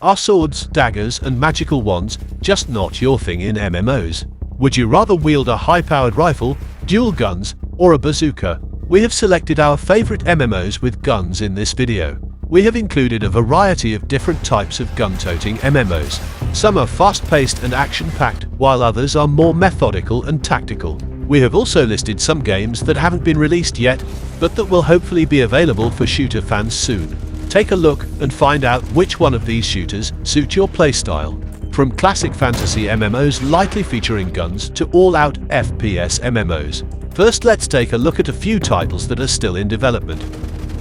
Are swords, daggers, and magical wands just not your thing in MMOs? Would you rather wield a high-powered rifle, dual guns, or a bazooka? We have selected our favorite MMOs with guns in this video. We have included a variety of different types of gun-toting MMOs. Some are fast-paced and action-packed, while others are more methodical and tactical. We have also listed some games that haven't been released yet, but that will hopefully be available for shooter fans soon. Take a look and find out which one of these shooters suit your playstyle. From classic fantasy MMOs lightly featuring guns to all-out FPS-MMOs. First, let's take a look at a few titles that are still in development.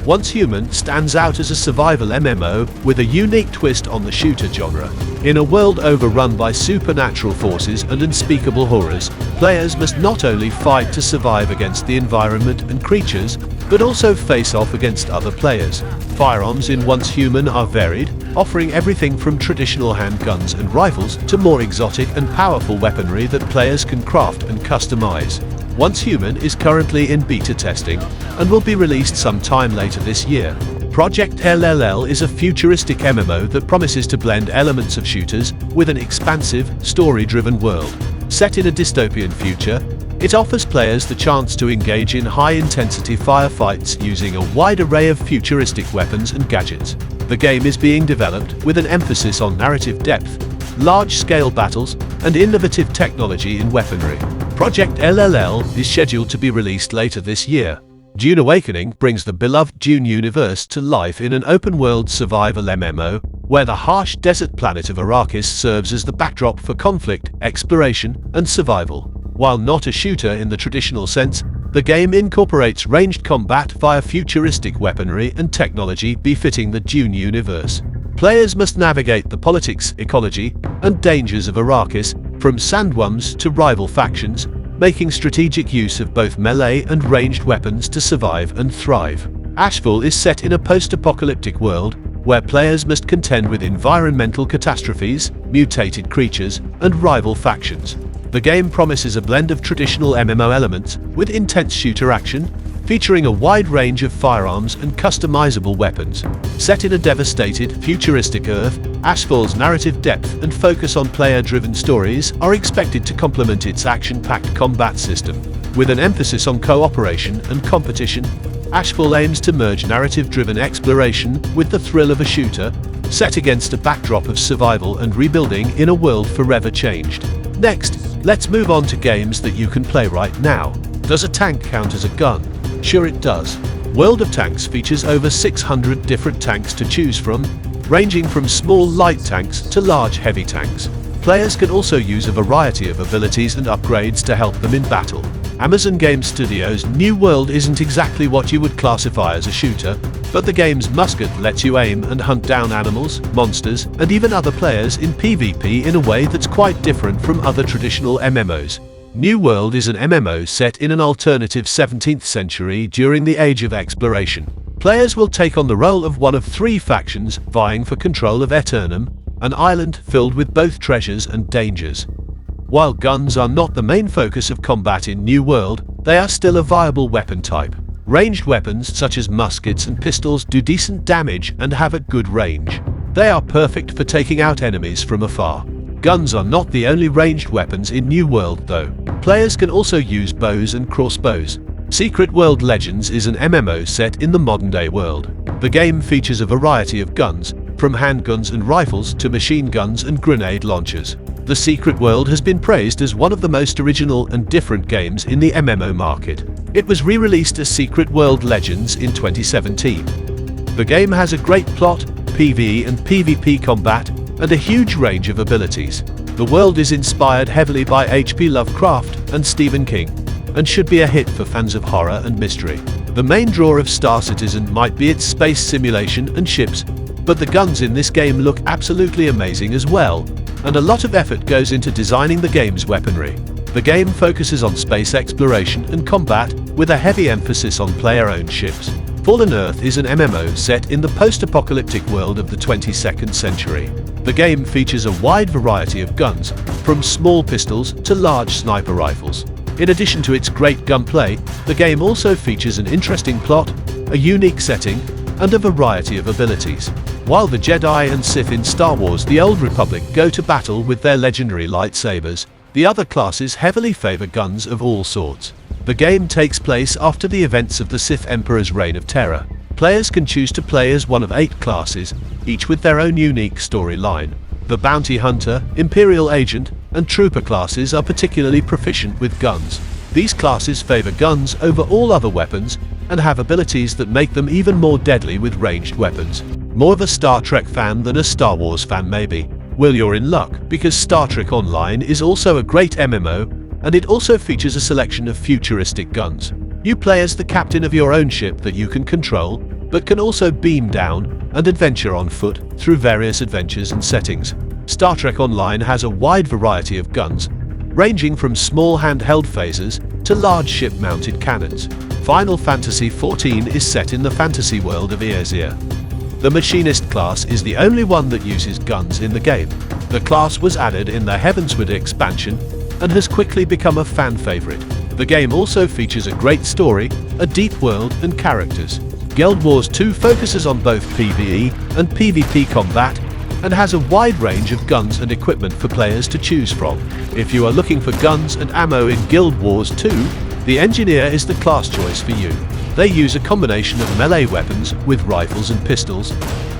Once Human stands out as a survival MMO with a unique twist on the shooter genre. In a world overrun by supernatural forces and unspeakable horrors, players must not only fight to survive against the environment and creatures, but also face off against other players. Firearms in Once Human are varied, offering everything from traditional handguns and rifles to more exotic and powerful weaponry that players can craft and customize. Once Human is currently in beta testing and will be released sometime later this year. Project LLL is a futuristic MMO that promises to blend elements of shooters with an expansive, story-driven world. Set in a dystopian future, it offers players the chance to engage in high-intensity firefights using a wide array of futuristic weapons and gadgets. The game is being developed with an emphasis on narrative depth, large-scale battles, and innovative technology in weaponry. Project LLL is scheduled to be released later this year. Dune Awakening brings the beloved Dune universe to life in an open-world survival MMO, where the harsh desert planet of Arrakis serves as the backdrop for conflict, exploration, and survival. While not a shooter in the traditional sense, the game incorporates ranged combat via futuristic weaponry and technology befitting the Dune universe. Players must navigate the politics, ecology, and dangers of Arrakis, from sandworms to rival factions, making strategic use of both melee and ranged weapons to survive and thrive. Ashfall is set in a post-apocalyptic world, where players must contend with environmental catastrophes, mutated creatures, and rival factions. The game promises a blend of traditional MMO elements with intense shooter action, featuring a wide range of firearms and customizable weapons. Set in a devastated, futuristic Earth, Ashfall's narrative depth and focus on player-driven stories are expected to complement its action-packed combat system. With an emphasis on cooperation and competition, Ashfall aims to merge narrative-driven exploration with the thrill of a shooter, set against a backdrop of survival and rebuilding in a world forever changed. Next, let's move on to games that you can play right now. Does a tank count as a gun? Sure it does. World of Tanks features over 600 different tanks to choose from, ranging from small light tanks to large heavy tanks. Players can also use a variety of abilities and upgrades to help them in battle. Amazon Game Studios' New World isn't exactly what you would classify as a shooter, but the game's musket lets you aim and hunt down animals, monsters, and even other players in PvP in a way that's quite different from other traditional MMOs. New World is an MMO set in an alternative 17th century during the Age of Exploration. Players will take on the role of one of three factions vying for control of Aeternum, an island filled with both treasures and dangers. While guns are not the main focus of combat in New World, they are still a viable weapon type. Ranged weapons such as muskets and pistols do decent damage and have a good range. They are perfect for taking out enemies from afar. Guns are not the only ranged weapons in New World though. Players can also use bows and crossbows. Secret World Legends is an MMO set in the modern-day world. The game features a variety of guns, from handguns and rifles to machine guns and grenade launchers. The Secret World has been praised as one of the most original and different games in the MMO market. It was re-released as Secret World Legends in 2017. The game has a great plot, PvE and PvP combat, and a huge range of abilities. The world is inspired heavily by H.P. Lovecraft and Stephen King, and should be a hit for fans of horror and mystery. The main draw of Star Citizen might be its space simulation and ships, but the guns in this game look absolutely amazing as well, and a lot of effort goes into designing the game's weaponry. The game focuses on space exploration and combat, with a heavy emphasis on player-owned ships. Fallen Earth is an MMO set in the post-apocalyptic world of the 22nd century. The game features a wide variety of guns, from small pistols to large sniper rifles. In addition to its great gunplay, the game also features an interesting plot, a unique setting, and a variety of abilities. While the Jedi and Sith in Star Wars: The Old Republic go to battle with their legendary lightsabers, the other classes heavily favor guns of all sorts. The game takes place after the events of the Sith Emperor's reign of terror. Players can choose to play as one of 8 classes, each with their own unique storyline. The Bounty Hunter, Imperial Agent, and Trooper classes are particularly proficient with guns. These classes favor guns over all other weapons and have abilities that make them even more deadly with ranged weapons. More of a Star Trek fan than a Star Wars fan maybe. Well, you're in luck, because Star Trek Online is also a great MMO, and it also features a selection of futuristic guns. You play as the captain of your own ship that you can control, but can also beam down and adventure on foot through various adventures and settings. Star Trek Online has a wide variety of guns, ranging from small handheld phasers to large ship-mounted cannons. Final Fantasy XIV is set in the fantasy world of Eorzea. The Machinist class is the only one that uses guns in the game. The class was added in the Heavensward expansion and has quickly become a fan favorite. The game also features a great story, a deep world, and characters. Guild Wars 2 focuses on both PvE and PvP combat and has a wide range of guns and equipment for players to choose from. If you are looking for guns and ammo in Guild Wars 2, the Engineer is the class choice for you. They use a combination of melee weapons with rifles and pistols,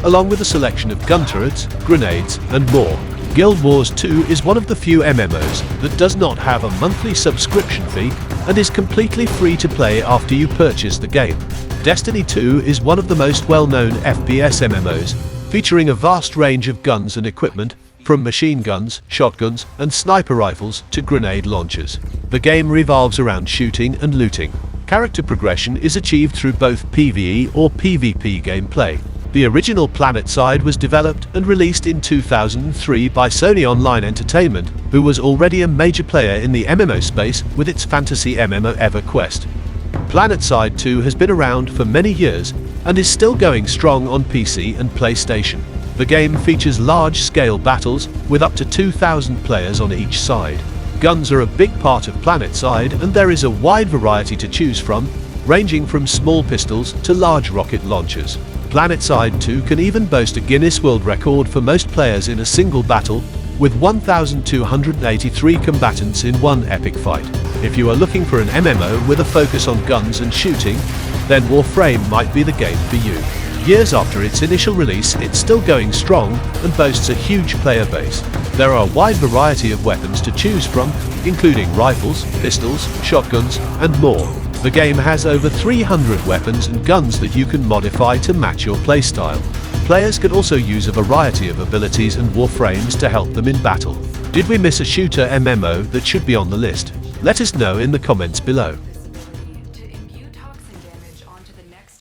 along with a selection of gun turrets, grenades, and more. Guild Wars 2 is one of the few MMOs that does not have a monthly subscription fee and is completely free to play after you purchase the game. Destiny 2 is one of the most well-known FPS-MMOs, featuring a vast range of guns and equipment, from machine guns, shotguns, and sniper rifles to grenade launchers. The game revolves around shooting and looting. Character progression is achieved through both PvE or PvP gameplay. The original Planetside was developed and released in 2003 by Sony Online Entertainment, who was already a major player in the MMO space with its fantasy MMO EverQuest. Planetside 2 has been around for many years and is still going strong on PC and PlayStation. The game features large-scale battles with up to 2,000 players on each side. Guns are a big part of Planetside, and there is a wide variety to choose from, ranging from small pistols to large rocket launchers. Planetside 2 can even boast a Guinness World Record for most players in a single battle, with 1,283 combatants in one epic fight. If you are looking for an MMO with a focus on guns and shooting, then Warframe might be the game for you. Years after its initial release, it's still going strong and boasts a huge player base. There are a wide variety of weapons to choose from, including rifles, pistols, shotguns, and more. The game has over 300 weapons and guns that you can modify to match your playstyle. Players can also use a variety of abilities and warframes to help them in battle. Did we miss a shooter MMO that should be on the list? Let us know in the comments below.